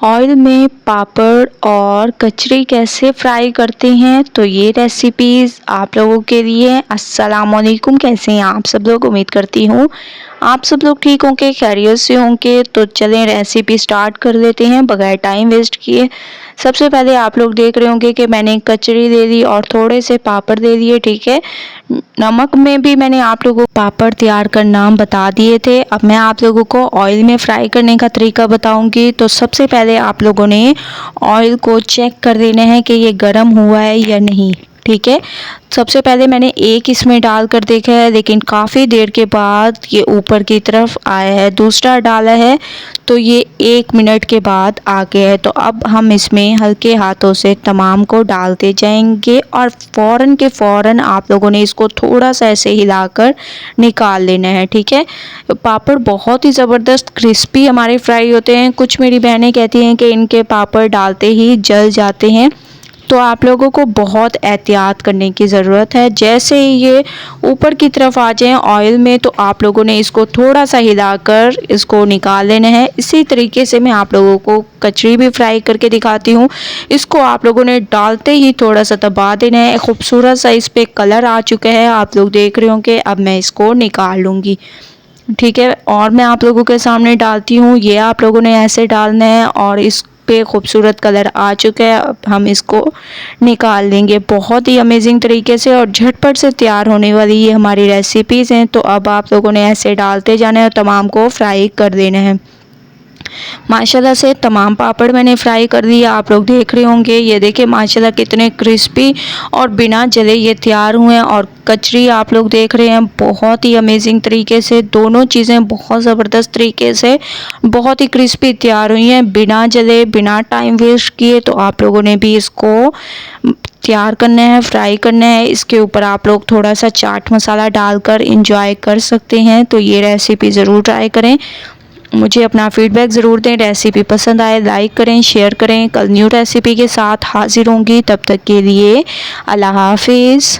Oil में पापड़ और कचरी कैसे फ्राई करते हैं, तो ये रेसिपीज़ आप लोगों के लिए। अस्सलाम वालेकुम, कैसे हैं आप सब लोग। उम्मीद करती हूँ आप सब लोग ठीक होंगे, खैरियत से होंगे। तो चलें रेसिपी स्टार्ट कर लेते हैं बगैर टाइम वेस्ट किए। सबसे पहले आप लोग देख रहे होंगे कि मैंने कचरी ले ली और थोड़े से पापड़ दे दिए, ठीक है। नमक में भी मैंने आप लोगों को पापड़ तैयार करना बता दिए थे। अब मैं आप लोगों को ऑयल में फ्राई करने का तरीका बताऊंगी। तो सबसे पहले आप लोगों ने ऑयल को चेक कर देना है कि ये गर्म हुआ है या नहीं, ठीक है। सबसे पहले मैंने एक इसमें डाल कर देखा है, लेकिन काफ़ी देर के बाद ये ऊपर की तरफ आया है। दूसरा डाला है तो ये 1 मिनट के बाद आ गया है। तो अब हम इसमें हल्के हाथों से तमाम को डालते जाएंगे और फ़ौरन के फ़ौरन आप लोगों ने इसको थोड़ा सा ऐसे हिलाकर निकाल लेना है, ठीक है। पापड़ बहुत ही ज़बरदस्त क्रिस्पी हमारे फ्राई होते हैं। कुछ मेरी बहनें कहती हैं कि इनके पापड़ डालते ही जल जाते हैं, तो आप लोगों को बहुत एहतियात करने की ज़रूरत है। जैसे ही ये ऊपर की तरफ आ जाएं ऑयल में, तो आप लोगों ने इसको थोड़ा सा हिलाकर इसको निकाल लेना है। इसी तरीके से मैं आप लोगों को कचरी भी फ्राई करके दिखाती हूँ। इसको आप लोगों ने डालते ही थोड़ा सा दबा देना है। खूबसूरत सा इस पर कलर आ चुका है, आप लोग देख रहे होंगे। अब मैं इसको निकाल लूँगी, ठीक है। और मैं आप लोगों के सामने डालती हूँ, ये आप लोगों ने ऐसे डालना है और इस पे खूबसूरत कलर आ चुका है। अब हम इसको निकाल लेंगे बहुत ही अमेजिंग तरीके से और झटपट से तैयार होने वाली ये हमारी रेसिपीज़ हैं। तो अब आप लोगों ने ऐसे डालते जाना है और तमाम को फ्राई कर देना है। माशाल्लाह से तमाम पापड़ मैंने फ्राई कर दिया, आप लोग देख रहे होंगे। ये देखिए माशाल्लाह कितने क्रिस्पी और बिना जले ये तैयार हुए हैं। और कचरी आप लोग देख रहे हैं बहुत ही अमेजिंग तरीके से, दोनों चीज़ें बहुत ज़बरदस्त तरीके से बहुत ही क्रिस्पी तैयार हुई हैं, बिना जले, बिना टाइम वेस्ट किए। तो आप लोगों ने भी इसको तैयार करना है, फ्राई करना है। इसके ऊपर आप लोग थोड़ा सा चाट मसाला डालकर इंजॉय कर सकते हैं। तो ये रेसिपी ज़रूर ट्राई करें। मुझे अपना फीडबैक ज़रूर दें। रेसिपी पसंद आए लाइक करें, शेयर करें। कल न्यू रेसिपी के साथ हाजिर होंगी, तब तक के लिए अल्लाह हाफिज़।